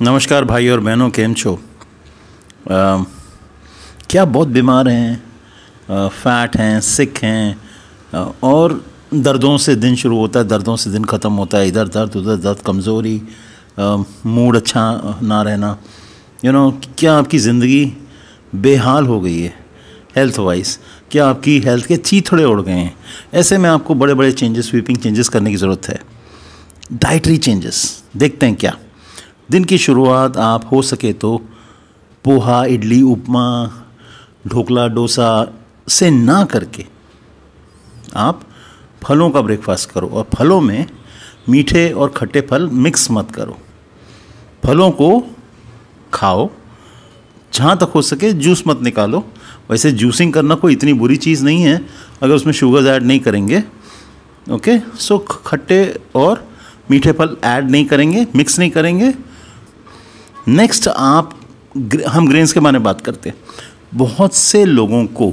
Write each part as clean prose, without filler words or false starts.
नमस्कार भाई और बहनों, केम छो। क्या बहुत बीमार हैं, फैट हैं, सिक हैं, और दर्दों से दिन शुरू होता है, दर्दों से दिन ख़त्म होता है। इधर दर्द उधर दर्द, कमज़ोरी, मूड अच्छा ना रहना। क्या आपकी ज़िंदगी बेहाल हो गई है हेल्थ वाइज? क्या आपकी हेल्थ के चीथड़े उड़ गए हैं? ऐसे में आपको बड़े बड़े चेंजेस, स्वीपिंग चेंजेस करने की ज़रूरत है। डाइटरी चेंजेस देखते हैं क्या। दिन की शुरुआत आप हो सके तो पोहा, इडली, उपमा, ढोकला, डोसा से ना करके आप फलों का ब्रेकफास्ट करो। और फलों में मीठे और खट्टे फल मिक्स मत करो। फलों को खाओ, जहाँ तक हो सके जूस मत निकालो। वैसे जूसिंग करना कोई इतनी बुरी चीज़ नहीं है अगर उसमें शुगर्स ऐड नहीं करेंगे। ओके, सो खट्टे और मीठे फल ऐड नहीं करेंगे, मिक्स नहीं करेंगे। नेक्स्ट हम ग्रेन्स के बारे में बात करते हैं। बहुत से लोगों को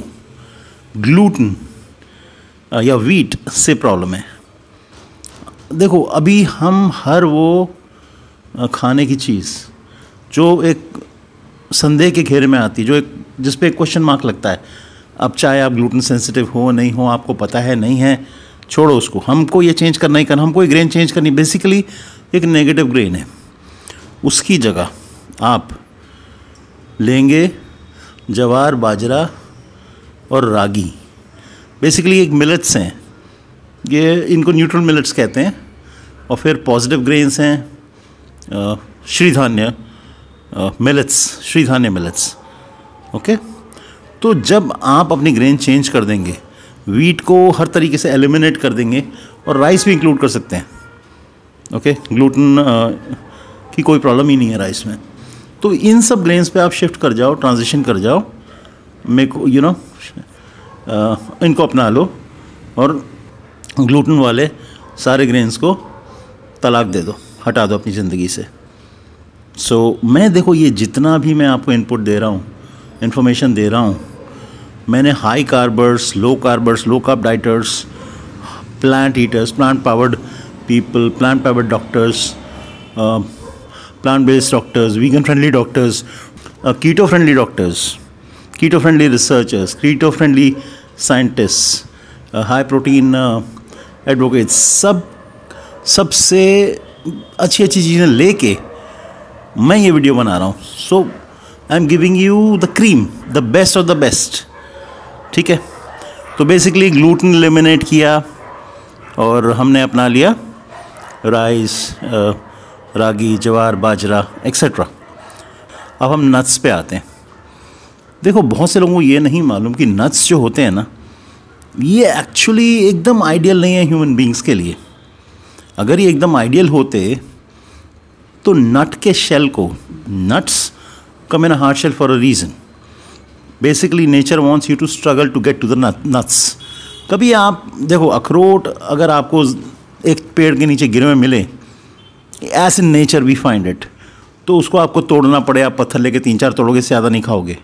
ग्लूटेन या वीट से प्रॉब्लम है। देखो, अभी हम हर वो खाने की चीज़ जो एक संदेह के घेरे में आती, जो एक जिस पे एक क्वेश्चन मार्क लगता है, अब चाहे आप ग्लूटेन सेंसिटिव हो नहीं हो, आपको पता है नहीं है, छोड़ो उसको। हमको ये चेंज करना ही करना, हमको ये ग्रेन चेंज करनी। बेसिकली एक नेगेटिव ग्रेन है, उसकी जगह आप लेंगे जवार, बाजरा और रागी। बेसिकली एक मिलेट्स हैं, ये इनको न्यूट्रल मिलेट्स कहते हैं। और फिर पॉजिटिव ग्रेन्स हैं श्रीधान्य मिलेट्स, श्रीधान्य मिलेट्स। ओके, तो जब आप अपनी ग्रेन चेंज कर देंगे, वीट को हर तरीके से एलिमिनेट कर देंगे, और राइस भी इंक्लूड कर सकते हैं। ओके, ग्लूटेन की कोई प्रॉब्लम ही नहीं है राइस में। तो इन सब ग्रेन्स पे आप शिफ्ट कर जाओ, ट्रांजिशन कर जाओ। मेरे को इनको अपना लो और ग्लूटेन वाले सारे ग्रेन्स को तलाक दे दो, हटा दो अपनी ज़िंदगी से। मैं देखो, ये जितना भी मैं आपको इनपुट दे रहा हूँ, इन्फॉर्मेशन दे रहा हूँ, मैंने high carbers, low carbers, low carb dieters, plant eaters, plant powered people, plant powered doctors, plant based doctors, vegan friendly doctors, keto friendly doctors, keto friendly researchers, keto friendly scientist, high protein advocates, सबसे अच्छी अच्छी चीज़ें लेके मैं ये video बना रहा हूँ। So I am giving you the cream, the best of the best. ठीक है, तो बेसिकली ग्लूटेन एलिमिनेट किया और हमने अपना लिया राइस, रागी, जवार, बाजरा एक्सेट्रा। अब हम नट्स पे आते हैं। देखो, बहुत से लोगों को ये नहीं मालूम कि नट्स जो होते हैं ना, ये एक्चुअली एकदम आइडियल नहीं है ह्यूमन बींग्स के लिए। अगर ये एकदम आइडियल होते तो नट के शेल को, nuts come in a hard shell for a reason. Basically nature wants you to struggle to get to the nuts. कभी आप देखो, अखरोट अगर आपको एक पेड़ के नीचे गिरे हुए मिले, as in nature we find it, तो उसको आपको तोड़ना पड़े, आप पत्थर लेके 3-4 तोड़ोगे, से ज़्यादा नहीं खाओगे।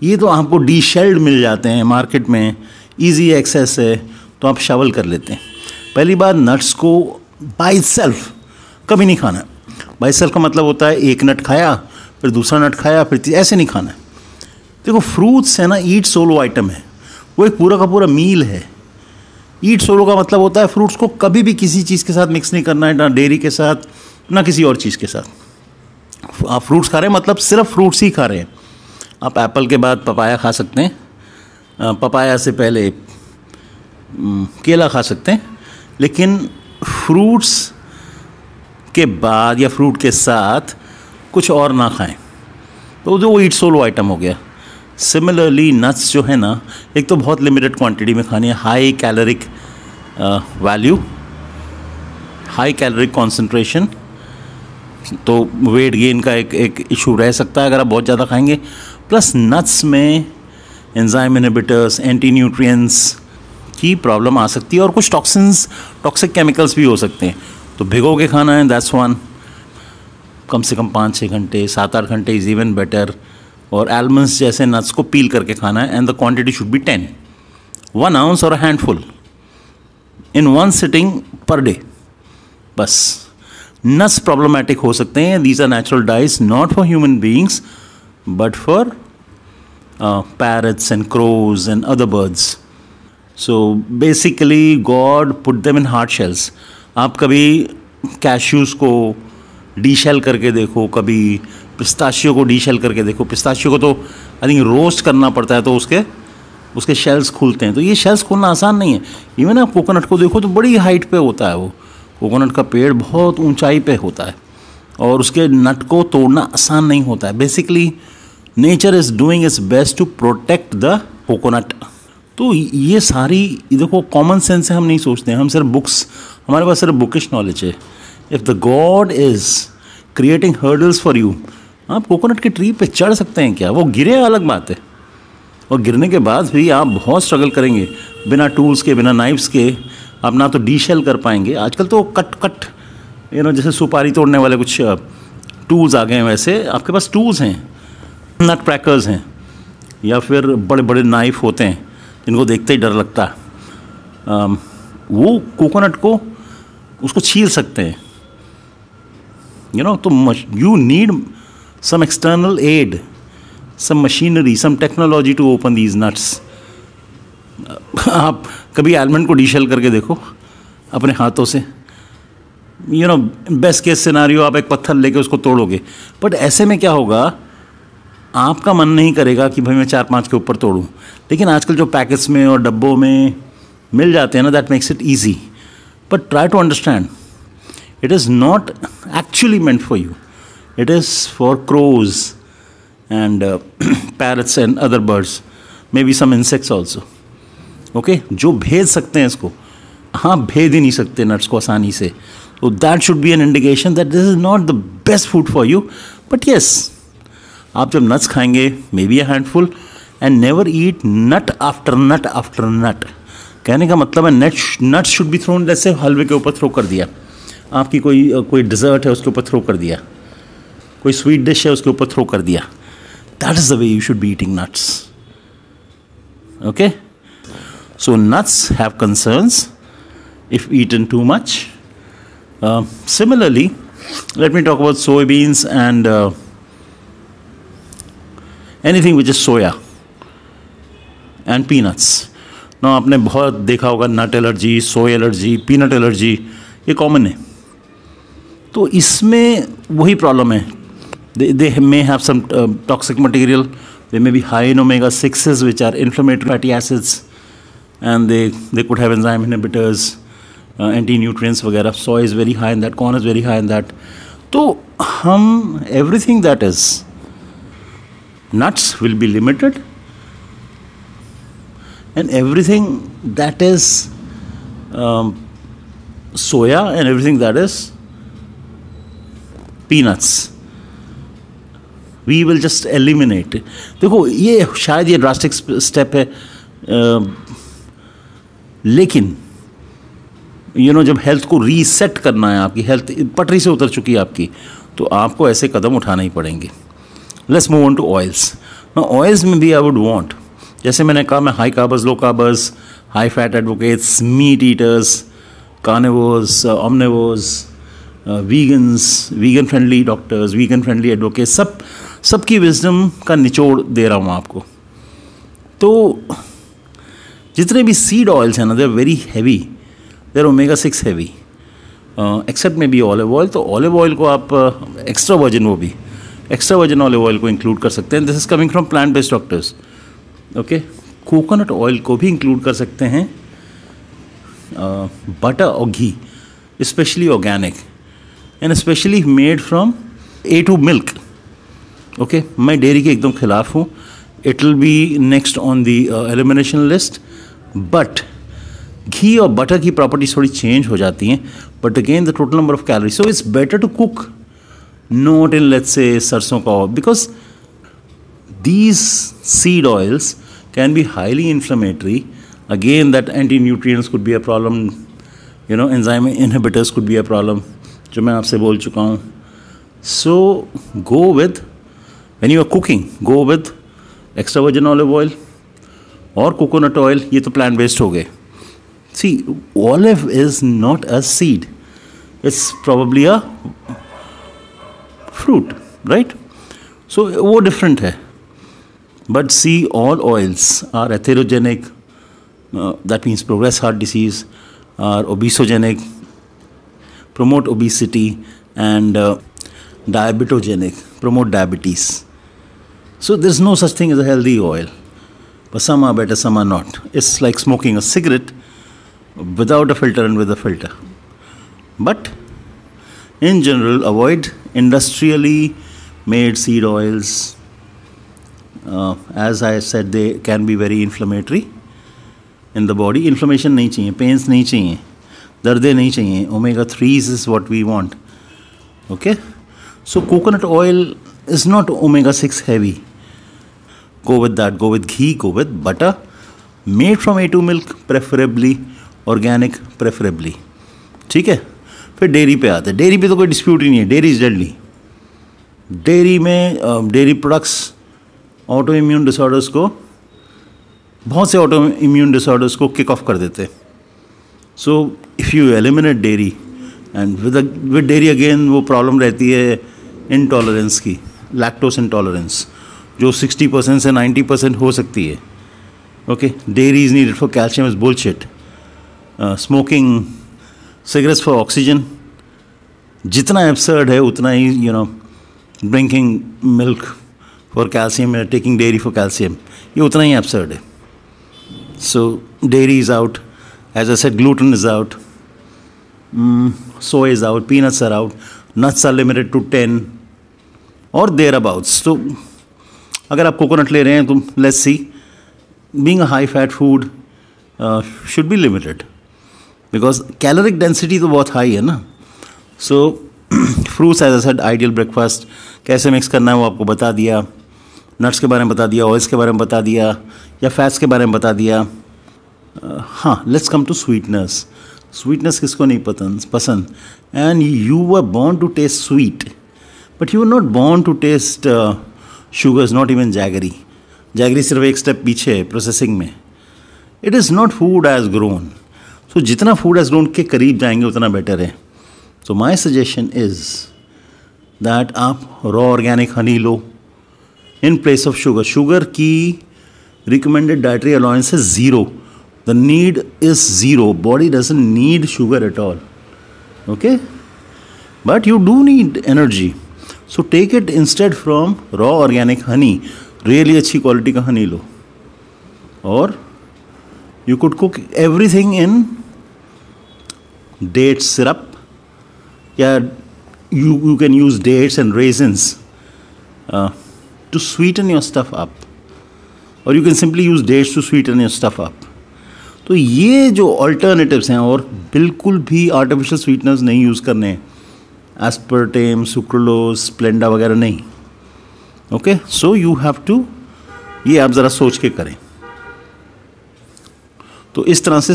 ये तो आपको डी शेल्ड मिल जाते हैं मार्केट में, ईजी एक्सेस है, तो आप शवल कर लेते हैं। पहली बार नट्स को बाय सेल्फ कभी नहीं खाना। बाय सेल्फ का मतलब होता है एक नट खाया, फिर दूसरा नट खाया, फिर ऐसे नहीं खाना है। देखो, फ्रूट्स है ना, ईट सोलो आइटम है, वो एक पूरा का पूरा मील है। ईट सोलो का मतलब होता है फ्रूट्स को कभी भी किसी चीज़ के साथ मिक्स नहीं करना है, ना डेयरी के साथ, ना किसी और चीज़ के साथ। आप फ्रूट्स खा रहे हैं मतलब सिर्फ फ्रूट्स ही खा रहे हैं। आप एप्पल के बाद पपाया खा सकते हैं, पपाया से पहले केला खा सकते हैं, लेकिन फ्रूट्स के बाद या फ्रूट के साथ कुछ और ना खाएं, तो जो वो ईट सोलो आइटम हो गया। सिमिलरली नट्स जो है ना, एक तो बहुत लिमिटेड क्वांटिटी में खानी है, high caloric value, high caloric concentration, तो वेट गेन का एक इशू रह सकता है अगर आप बहुत ज़्यादा खाएंगे। प्लस नट्स में एंजाइम इनहिबिटर्स, एंटी न्यूट्रिएंट्स की प्रॉब्लम आ सकती है, और कुछ टॉक्सिन्स, टॉक्सिक केमिकल्स भी हो सकते हैं। तो भिगो के खाना है, दैट्स वन। कम से कम 5-6 घंटे, 7-8 घंटे इज़ इवन बेटर। और आलमंड्स जैसे नट्स को पील करके खाना है, and the quantity should be 1 ounce और a handful in 1 sitting per day, बस। नट्स प्रॉब्लमेटिक हो सकते हैं. These are natural diets not for human beings but for parrots and crows and other birds. So basically God put them in hard shells. आप कभी cashews को डीशेल करके देखो, कभी पिस्ताशियो को डीशेल करके देखो. पिस्ताशियो को तो आई थिंक रोस्ट करना पड़ता है तो उसके शेल्स खुलते हैं. तो ये शेल्स खोलना आसान नहीं है. इवन आप कोकोनट को देखो तो बड़ी हाइट पे होता है. वो कोकोनट का पेड़ बहुत ऊंचाई पे होता है और उसके नट को तोड़ना आसान नहीं होता है. Basically nature is doing its best to protect the coconut. तो ये सारी देखो कॉमन सेंस से हम नहीं सोचते हैं. हम सिर्फ बुक्स, हमारे पास सिर्फ बुकिश नॉलेज है. If the God is creating hurdles for you, आप कोकोनट के ट्री पे चढ़ सकते हैं क्या? वो गिरे अलग बात है, और गिरने के बाद भी आप बहुत स्ट्रगल करेंगे. बिना टूल्स के, बिना नाइफ्स के आप ना तो डीशेल कर पाएंगे. आजकल तो कट जैसे सुपारी तोड़ने वाले कुछ टूल्स आ गए हैं, वैसे आपके पास टूल्स हैं, नट क्रैकर्स हैं, या फिर बड़े बड़े नाइफ होते हैं जिनको देखते ही डर लगता है. वो कोकोनट को उसको छील सकते हैं. तो you need some external aid, some machinery, some technology to open these nuts. आप कभी आलमंड को डीशेल करके देखो अपने हाथों से. बेस्ट केस सिनारियो आप एक पत्थर लेके उसको तोड़ोगे, बट ऐसे में क्या होगा, आपका मन नहीं करेगा कि भाई मैं 4-5 के ऊपर तोड़ूं. लेकिन आजकल जो पैकेट्स में और डब्बों में मिल जाते हैं ना, that makes it easy. But try to understand, it is not actually meant for you. It is for crows and parrots and other birds, maybe some insects also. Okay, जो भेज सकते हैं इसको, हाँ भेज ही नहीं सकते नट्स को आसानी से. तो that should be an indication that this is not the best food for you. But yes, आप जब नट्स खाएंगे, maybe a handful, and never eat nut after nut after nut. कहने का मतलब है नट्स शुड बी थ्रोन. जैसे हलवे के ऊपर थ्रो कर दिया, आपकी कोई डिज़र्ट है उसके ऊपर थ्रो कर दिया, कोई स्वीट डिश है उसके ऊपर थ्रो कर दिया. That is the way you should be eating nuts. Okay, so nuts have concerns if eaten too much. Similarly, let me talk about soybeans and anything which is soya and peanuts. Now आपने बहुत देखा होगा नट allergy, सोय allergy, peanut allergy, ये common है. तो इसमें वही problem है. They may have some toxic material. They may be high in omega-6s, which are inflammatory fatty acids, and they could have enzyme inhibitors, anti-nutrients वगैरह. Soy is very high in that, corn is very high in that. तो हम everything that is nuts will be limited, and everything that is soya and everything that is peanuts we will just eliminate. देखो ये शायद ये drastic step है, लेकिन जब health को रीसेट करना है, आपकी हेल्थ पटरी से उतर चुकी है आपकी, तो आपको ऐसे कदम उठाने ही पड़ेंगे. Let's move on to oils. Oils में भी आई वुड वांट, जैसे मैंने कहा, मैं high carbs, low carbs, high fat advocates, meat eaters, carnivores, omnivores, vegans, vegan friendly doctors, vegan friendly advocates, सबकी विजडम का निचोड़ दे रहा हूँ आपको. तो जितने भी सीड ऑयल्स हैं ना, they are very heavy, they are omega-6 heavy, except में भी ऑलिव ऑयल. तो ऑलिव ऑयल को आप एक्स्ट्रा वर्जिन ऑलिव ऑयल को इंक्लूड कर सकते हैं. This is coming from plant based doctors. Okay, coconut oil को भी इंक्लूड कर सकते हैं, बटर और ghee, specially organic and specially made from A2 milk. Okay, मैं डेयरी के एकदम खिलाफ हूँ. It will be next on the elimination list. But ghee और बटर की प्रॉपर्टीज थोड़ी चेंज हो जाती हैं, but again the total number of calories. So it's better to cook not in, let's say सरसों का oil, because these seed oils can be highly inflammatory. Again that anti nutrients could be a problem, enzyme inhibitors could be a problem, जो मैं आपसे बोल चुका हूँ. So go with, when you are cooking, go with extra virgin olive oil और coconut oil. ये तो plant based हो गए. See, olive is not a seed. It's probably a fruit, right? So वो different है. But see, all oils are atherogenic, that means progress heart disease, are obesogenic, promote obesity, and diabetogenic, promote diabetes. So there's no such thing as a healthy oil. But some are better, some are not. It's like smoking a cigarette without a filter and with a filter. But in general, avoid industrially made seed oils. As I said, they can be very inflammatory in the body. Inflammation नहीं चाहिए, pains नहीं चाहिए, दर्दें नहीं चाहिए. Omega 3s is what we want. Okay? So coconut oil is not omega 6 heavy. Go with that. Go with ghee. Go with butter. Made from A2 milk, preferably organic, preferably. ठीक है. फिर dairy पे आते हैं. Dairy पे तो कोई dispute ही नहीं है. Dairy is deadly. डेयरी में dairy products auto immune disorders को, बहुत से ऑटो इम्यून डिसऑर्डर्स को किक ऑफ कर देते हैं. So if you eliminate dairy, and with dairy again वो प्रॉब्लम रहती है इंटॉलरेंस की, लैक्टोस इंटॉलरेंस, जो 60% से 90% हो सकती है. Okay, dairy is needed for calcium is bullshit. Smoking cigarettes for oxygen जितना एब्सर्ड है उतना ही, you know, drinking milk for calcium, taking dairy for calcium, ये उतना ही एब्सर्ड है. So dairy is out, as I said, gluten is out, soy is out, peanuts are out, nuts are limited to 10 or thereabouts. So अगर आप coconut ले रहे हैं तो let's see, being a high fat food should be limited because caloric density तो बहुत high है ना. So fruits, as I said, ideal breakfast. कैसे मिक्स करना है वो आपको बता दिया, नट्स के बारे में बता दिया, ऑयल्स के बारे में बता दिया, या फैट्स के बारे में बता दिया. हाँ, let's come to sweetness. Sweetness किसको नहीं पसंद? And you were born to taste sweet, but you are not born to taste sugars, not even jaggery. Jaggery सिर्फ एक स्टेप पीछे है प्रोसेसिंग में. It is not food as grown. So जितना food as grown के करीब जाएंगे उतना बेटर है. सो माई सजेशन इज़ दैट आप raw organic honey low in place of sugar. Sugar की रिकमेंडेड डाइटरी अलाउंस है 0. The need is 0. Body doesn't need sugar at all. Okay? But you do need energy. So take it instead from raw organic honey. Really अच्छी quality का honey low. Or you could cook everything in date syrup. Yeah, you can use dates and raisins to sweeten your stuff up. Or you can simply use dates to sweeten your stuff up. तो ये जो alternatives हैं, और बिल्कुल भी artificial sweeteners नहीं use करने, aspartame, sucralose, Splenda वगैरह नहीं. Okay, so you have to, ये आप ज़रा सोच के करें. तो इस तरह से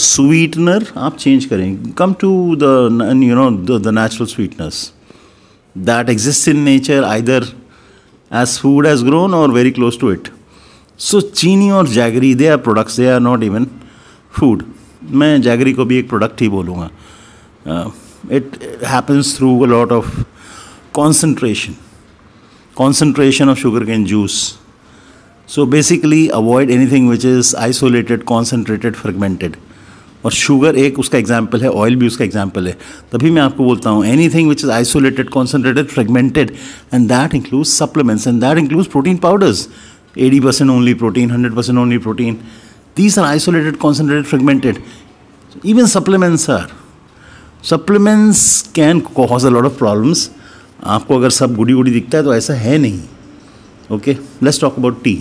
स्वीटनर आप चेंज करें. Come to the, you know, the natural sweeteners that exist in nature, either as food as grown और very close to it. So चीनी और jaggery, they are products, they are not even food. मैं jaggery को भी एक product ही बोलूँगा. It happens through a lot of concentration of sugarcane juice. So basically avoid anything which is isolated, concentrated, fragmented. और sugar एक उसका example है, ऑयल भी उसका एग्जाम्पल है. तभी मैं आपको बोलता हूँ anything which is isolated, concentrated, fragmented, and that includes supplements, and that includes protein powders. 80% only protein, 100% only protein. These are isolated, concentrated, fragmented. Even supplements are. Supplements can cause a lot of problems. आपको अगर सब गुड़ी गुड़ी दिखता है तो ऐसा है नहीं. Okay, let's talk about T.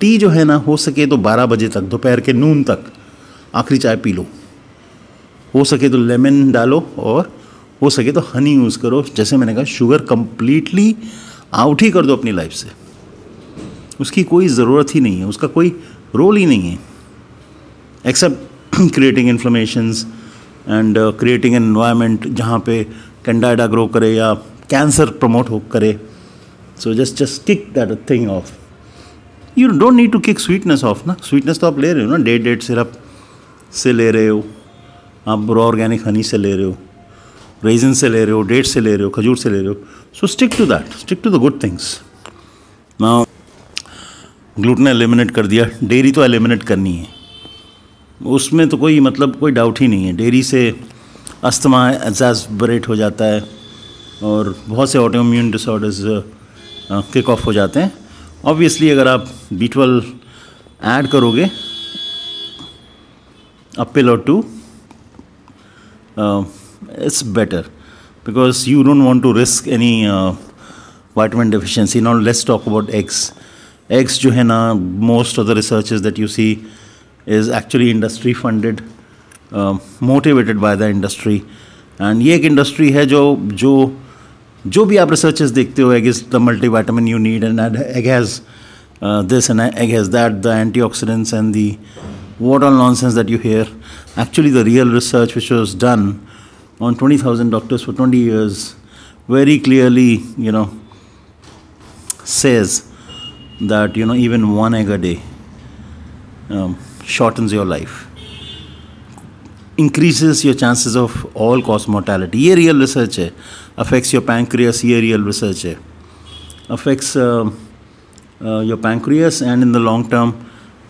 T जो है ना, हो सके तो 12 बजे तक, दोपहर के नून तक आखिरी चाय पी लो. हो सके तो लेमन डालो, और हो सके तो हनी यूज़ करो. जैसे मैंने कहा, शुगर कंप्लीटली आउट ही कर दो अपनी लाइफ से. उसकी कोई ज़रूरत ही नहीं है, उसका कोई रोल ही नहीं है, except creating inflammations and creating an environment जहाँ पे कैंडाइडा ग्रो करे या कैंसर प्रमोट हो करे. So just kick that thing off. You don't need to kick sweetness off ना. स्वीटनेस तो आप ले रहे हो ना, डेट सिरप से ले रहे हो, आप रॉ ऑर्गेनिक हनी से ले रहे हो, रेजिन से ले रहे हो, डेट से ले रहे हो, खजूर से ले रहे हो, so stick to that, stick to the good things. Now gluten eliminate कर दिया, डेयरी तो एलिमिनेट करनी है, उसमें तो कोई मतलब कोई डाउट ही नहीं है। डेयरी से अस्थमा एग्जैस्परेट हो जाता है और बहुत से ऑटोइम्यून डिसऑर्डर्स किक ऑफ हो जाते हैं। ऑब्वियसली अगर आप B12 ऐड करोगे a pill or two, it's better because you don't want to risk any vitamin deficiency. Now let's talk about eggs. Eggs जो है ना, most of the researches that you see is actually industry funded, motivated by the industry. And ये एक industry है जो भी आप researches देखते हो, egg is the multivitamin you need, and egg has this and egg has that, the antioxidants and the what all nonsense that you hear. Actually, the real research which was done on 20,000 doctors for 20 years very clearly, says that, even one egg a day shortens your life, increases your chances of all cause mortality. ये real research है. Affects your pancreas, ये real research है. Affects your pancreas and in the long term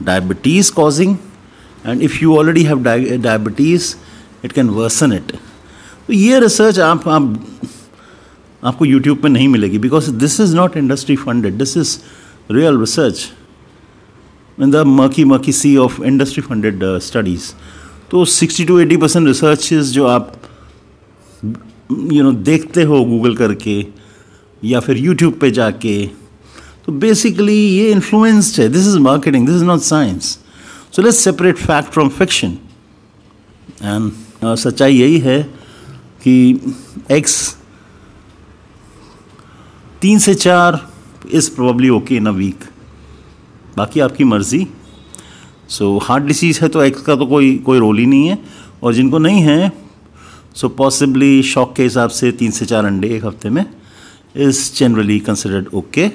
diabetes causing, and if you already have diabetes it can worsen it. तो ये research आपको YouTube पे नहीं मिलेगी because this is not industry funded, this is real research in the murky sea of industry funded studies. तो 60 to 80% researches जो आप देखते हो गूगल करके या फिर YouTube पे जाके, तो बेसिकली ये इन्फ्लुएंस्ड है. This is marketing, this is not science. So let's separate fact from fiction. And सच्चाई यही है कि एग्स 3 से 4 is probably okay in a week, बाकी आपकी मर्ज़ी. सो हार्ट डिसीज़ है तो एग्स का तो कोई रोल ही नहीं है, और जिनको नहीं है सो पॉसिबली शॉक के हिसाब से 3 से 4 अंडे एक हफ्ते में इज़ जनरली कंसिडर्ड ओके.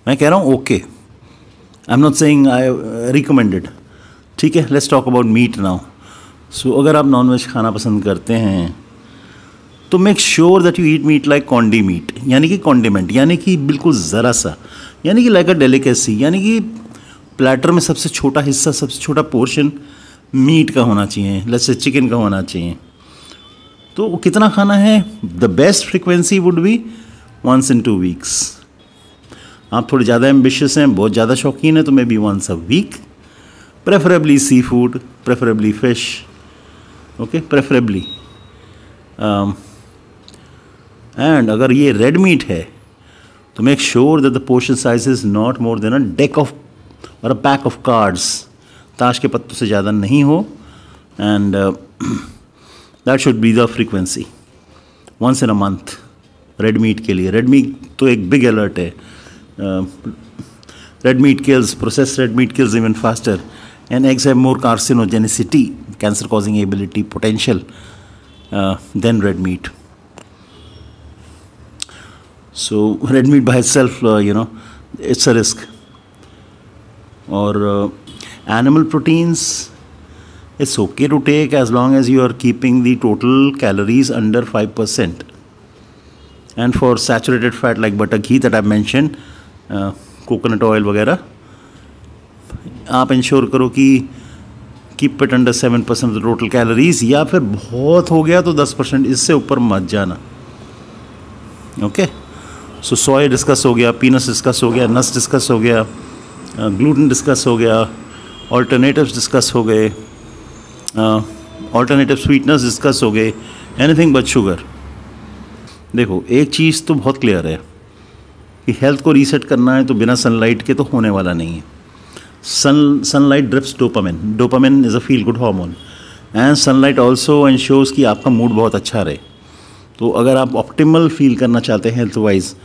मैं कह रहा हूँ okay, I am not saying I recommended. ठीक है, let's talk about meat now. So अगर आप नॉनवेज खाना पसंद करते हैं तो make sure that you eat meat like condi meat, यानी कि कॉन्डिमेंट, यानी कि बिल्कुल ज़रा सा, यानी कि लाइक अ डेलिकेसी, यानी कि प्लेटर में सबसे छोटा हिस्सा, सबसे छोटा पोर्शन मीट का होना चाहिए, लेट्स से चिकन का होना चाहिए. तो कितना खाना है? The best frequency would be once in 2 weeks. आप थोड़े ज़्यादा एम्बिशियस हैं, बहुत ज़्यादा शौकीन है, तो maybe once a week, preferably seafood, preferably fish, okay, preferably. And अगर ये रेड मीट है तो make sure that the portion size is not more than a deck of और अ पैक ऑफ कार्ड्स, ताश के पत्तों से ज़्यादा नहीं हो. And that should be the frequency, once in a month. Red meat के लिए, रेड मीट तो एक बिग अलर्ट है. Red meat kills, processed red meat kills even faster, and eggs have more carcinogenicity, cancer causing ability potential than red meat. So red meat by itself, it's a risk. और animal proteins, it's okay to take as long as you are keeping the total calories under 5%. And for saturated fat like butter, ghee that I mentioned, coconut oil वगैरह, आप ensure करो कि keep it under 7% of the total calories, या फिर बहुत हो गया तो 10%, इससे ऊपर मत जाना. ओके, सो सोया डिस्कस हो गया, पीनट्स डिस्कस हो गया, नट्स डिस्कस हो गया, ग्लूटेन डिस्कस हो गया, ऑल्टरनेटिव्स डिस्कस हो गए, ऑल्टरनेटिव स्वीटनर्स डिस्कस हो गए, एनीथिंग बट शुगर. देखो, एक चीज़ तो बहुत क्लियर है कि हेल्थ को रीसेट करना है तो बिना सनलाइट के तो होने वाला नहीं है. Sunlight drips dopamine. Dopamine is a feel good hormone, and sunlight also ensures कि आपका मूड बहुत अच्छा रहे. तो अगर आप ऑप्टिमल फील करना चाहते हैं health wise,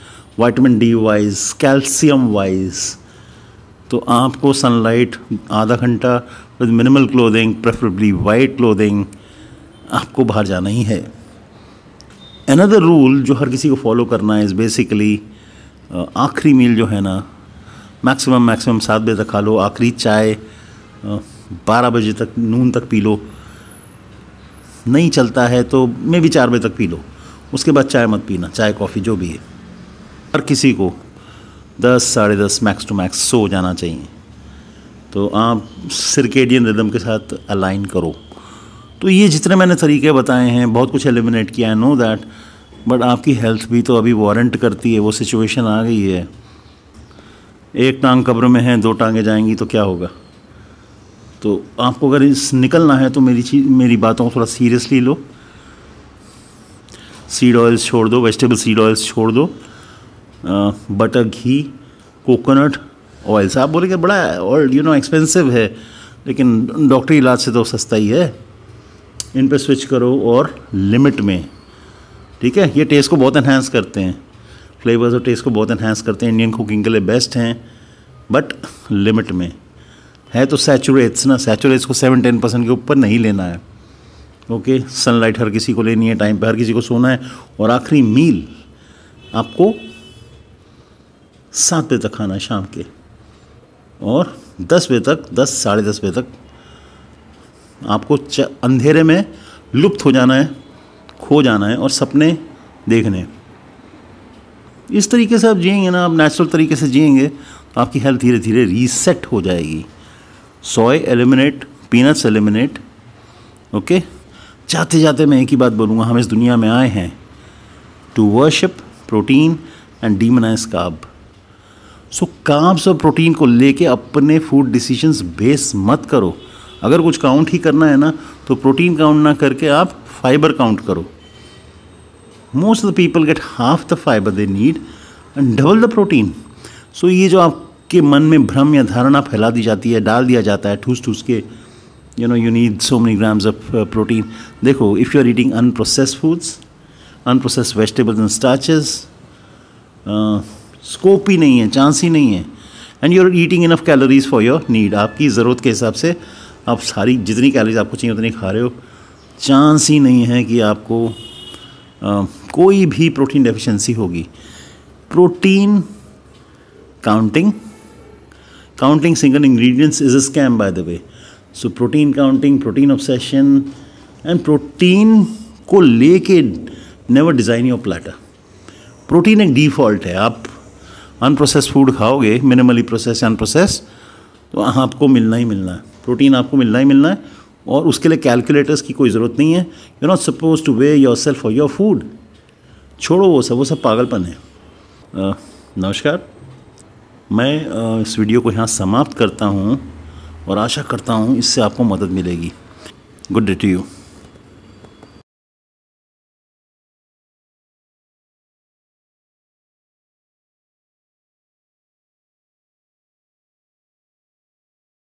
vitamin D wise, calcium wise, तो आपको सनलाइट आधा घंटा with minimal clothing, preferably white clothing, आपको बाहर जाना ही है. अनदर रूल जो हर किसी को फॉलो करना है इज़ बेसिकली आखिरी मील जो है ना, मैक्सिमम 7 बजे तक खा लो. आखिरी चाय 12 बजे तक, नून तक पी लो. नहीं चलता है तो मे भी 4 बजे तक पी लो, उसके बाद चाय मत पीना, चाय कॉफ़ी जो भी है। हर किसी को 10 साढ़े 10 मैक्स टू मैक्स सो जाना चाहिए। तो आप सर्केडियन रिदम के साथ अलाइन करो। तो ये जितने मैंने तरीके बताए हैं, बहुत कुछ एलिमिनेट किया है, नो दैट, बट आपकी हेल्थ भी तो अभी वारंट करती है, वो सिचुएशन आ गई है। एक टांग कब्र में है, 2 टांगें जाएंगी तो क्या होगा। तो आपको अगर इस निकलना है तो मेरी बातों को थोड़ा सीरियसली लो। सीड ऑयल्स छोड़ दो, वेजिटेबल सीड ऑयल्स छोड़ दो, बटर, घी, कोकोनट ऑयल्स। आप बोलेंगे बड़ा और एक्सपेंसिव है, लेकिन डॉक्टरी इलाज से तो सस्ता ही है। इन पे स्विच करो और लिमिट में, ठीक है। ये टेस्ट को बहुत एनहांस करते हैं, फ्लेवर्स और टेस्ट को बहुत एनहांस करते हैं, इंडियन कुकिंग के लिए बेस्ट हैं, बट लिमिट में है। तो सैचुरेट्स को 7-10% के ऊपर नहीं लेना है। ओके, सनलाइट हर किसी को लेनी है, टाइम पे हर किसी को सोना है, और आखिरी मील आपको 7 बजे तक खाना है शाम के, और 10 बजे तक, 10 साढ़े 10 बजे तक आपको अंधेरे में लुप्त हो जाना है, खो जाना है और सपने देखने। इस तरीके से आप जिएंगे ना, आप नेचुरल तरीके से जिएंगे तो आपकी हेल्थ धीरे धीरे रीसेट हो जाएगी। सोय एलिमिनेट, पीनट्स एलिमिनेट। ओके, जाते जाते मैं एक ही बात बोलूँगा, हम इस दुनिया में आए हैं to worship protein and demonise carb. So carbs और प्रोटीन को लेके अपने फूड डिसीजंस बेस मत करो। अगर कुछ काउंट ही करना है ना, तो प्रोटीन काउंट ना करके आप फाइबर काउंट करो। Most of the people get half the fibre they need and double the protein. So ये जो आपके मन में भ्रम या धारणा फैला दी जाती है, डाल दिया जाता है ठूस ठूस के, you need so many grams of protein. देखो, if you are eating unprocessed foods, unprocessed vegetables and starches, scope ही नहीं है, चांस ही नहीं है। And you are eating enough calories for your need. आपकी ज़रूरत के हिसाब से आप सारी जितनी कैलोरीज आपको चाहिए उतनी खा रहे हो। चांस ही नहीं है कि आपको कोई भी प्रोटीन डेफिशिएंसी होगी। Protein counting single ingredients is a scam by the way. So protein counting, protein obsession and protein को लेके never design your platter. Protein एक डिफ़ॉल्ट है। आप अनप्रोसेस्ड फूड खाओगे, मिनिमली प्रोसेस अनप्रोसेस, तो आपको मिलना ही मिलना है, प्रोटीन आपको मिलना ही मिलना है। और उसके लिए कैलकुलेटर्स की कोई ज़रूरत नहीं है। You not suppose two way your self for your food. छोड़ो वो सब पागलपन है। नमस्कार, मैं इस वीडियो को यहाँ समाप्त करता हूँ और आशा करता हूँ इससे आपको मदद मिलेगी। Good day to you.